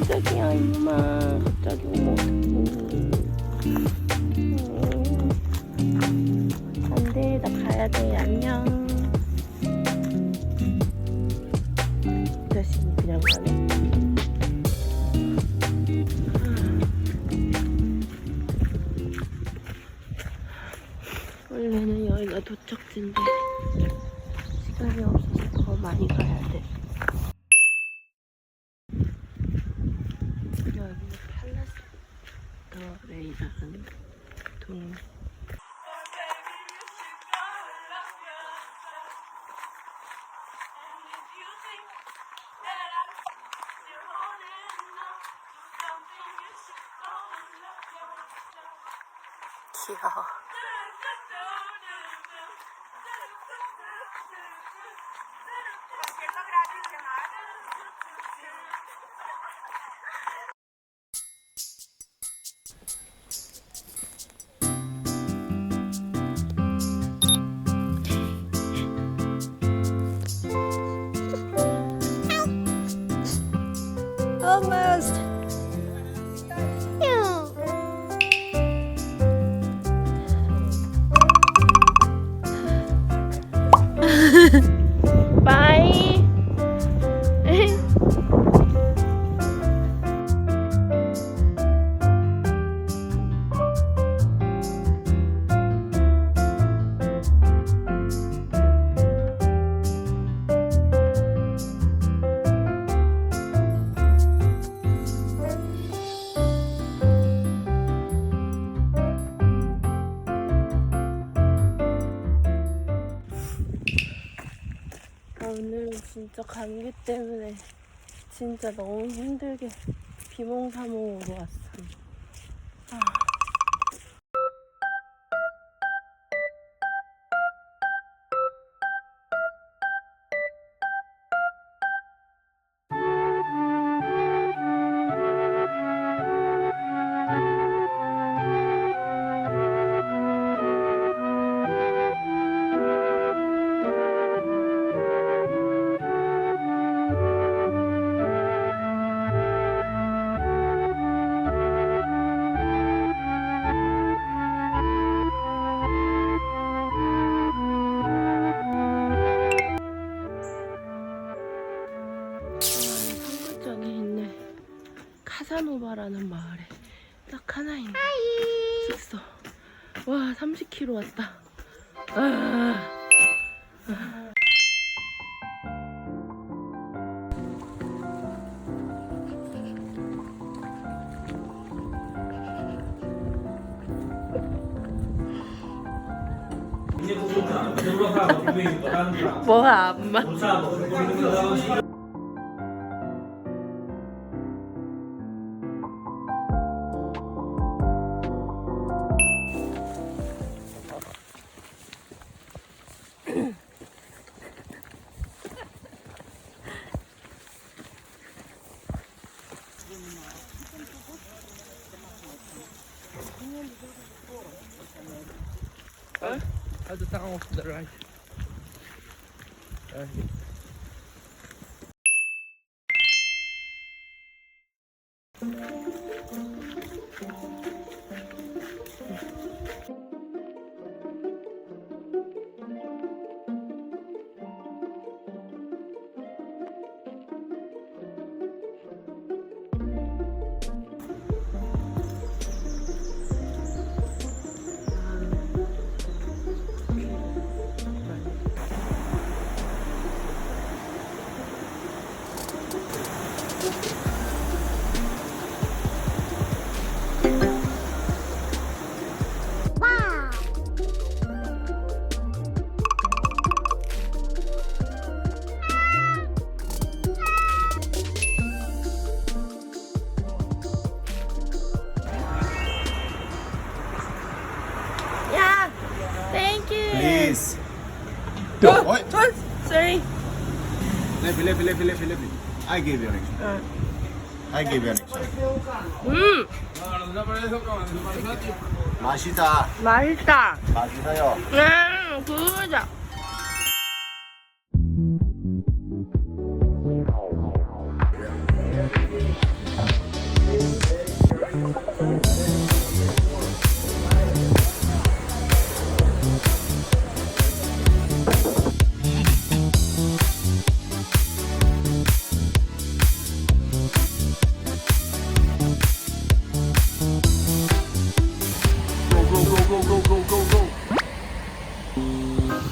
깜짝이야 이놈아. 갑자기 오면 어떡해. 안돼, 나 가야 돼. 안녕. 자식이 그냥 가네. 원래는 여기가 도착지인데 시간이 없어서 더 많이 가야 돼. 여기는 팔라스 더 레이라는 동. 귀여워. Almost. Bye. 오늘은 진짜 감기 때문에 진짜 너무 힘들게 비몽사몽으로 왔어. 카사노바라는 마을에 딱 하나 있는 숙소. 와, 30km 왔다. 뭐야, 엄마? At the town of the right. Please. What? Sorry. Lepi. I gave you an extra. I gave you an extra. 맛있다. 맛있다. 맛있어요. 그러자.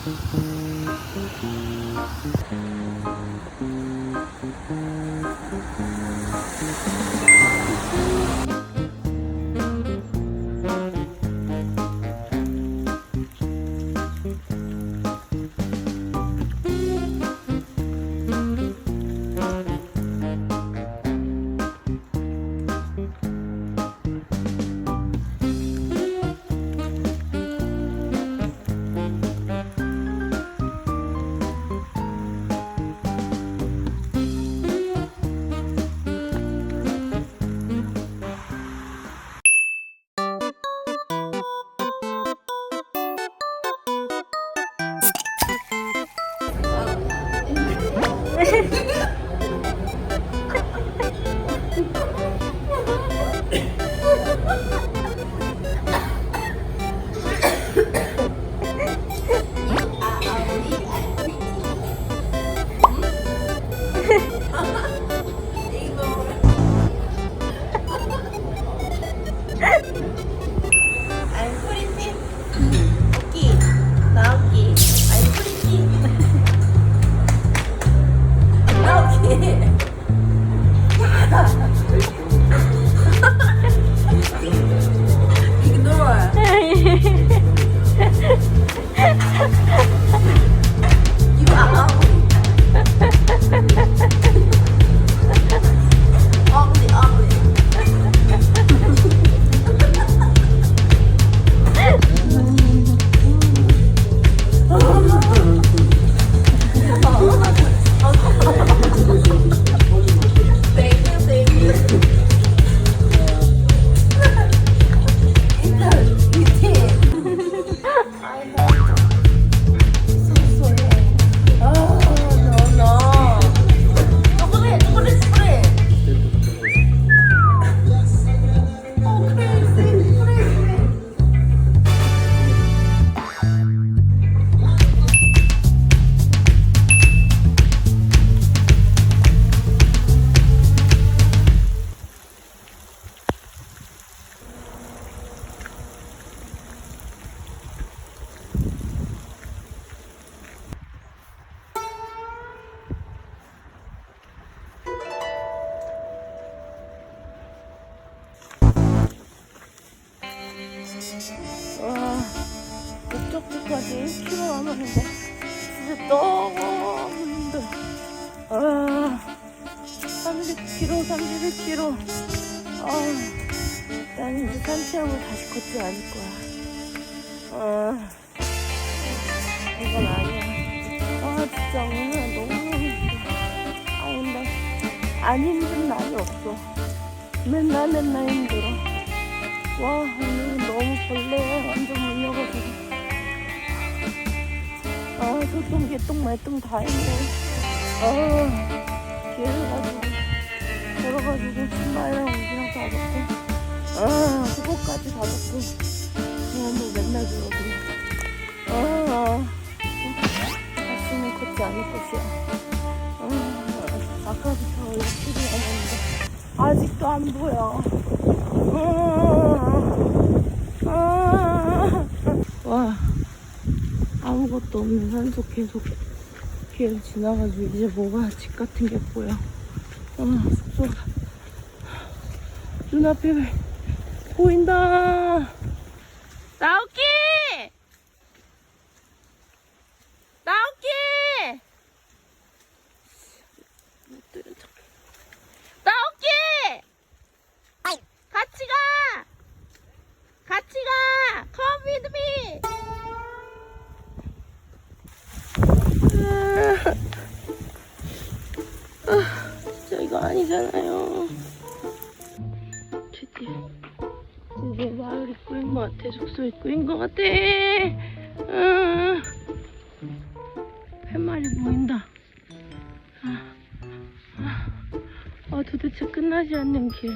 I'm pretty. 오키. 나오키. I'm pretty. 나오키. Ignore. You are ugly. ugly. 와, 목적지까지 1km 남았는데 진짜 너무 힘들어. 30km, 31km. 나는 이제 산책을 다시 걷지 않을 거야. 이건 아니야. 진짜 오늘 너무 힘들어. 근데 안 힘든 날이 없어. 맨날 힘들어. 와, 오늘은 너무 벌레에 완전 물려가지고. 소똥, 개똥, 말똥 다 있네. 길을 가지고, 걸어가지고, 신발이랑 옷이랑 다 벗고, 그거까지 다 벗고, 뭐 맨날 그러고. 다시는 걷지 않을 것이야. 아까부터 이렇게 하는데, 아직도 안 보여. 와, 아무것도 없는 산속 계속 길 지나가지고 이제 뭐가 집 같은 게 보여. 숙소가 눈앞에 보인다. 나오키! 나오키! 못 들은 척. 나오키! 같이 가! 같이 가! Come with me! 진짜 이거 아니잖아요. 드디어 마을 입구인 것 같아. 숙소 입구인 것 같아. 팻말이 보인다. 도대체 끝나지 않는 길.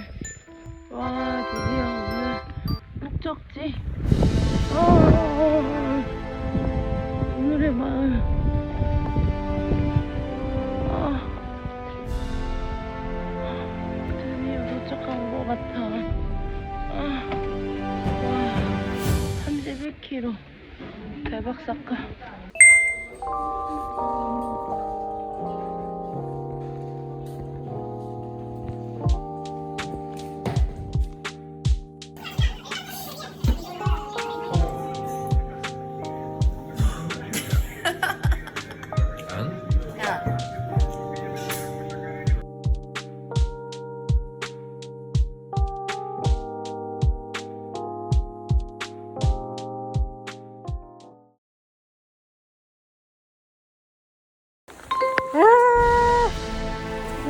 와, 드디어 오늘 목적지. 오늘의 마을. 드디어 도착한 것 같아. 와, 31km. 대박 사건.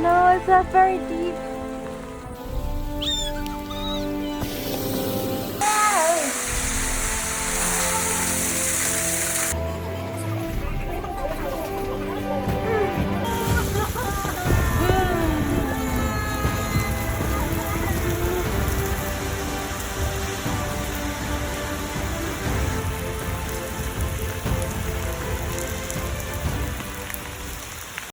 No, it's not very deep.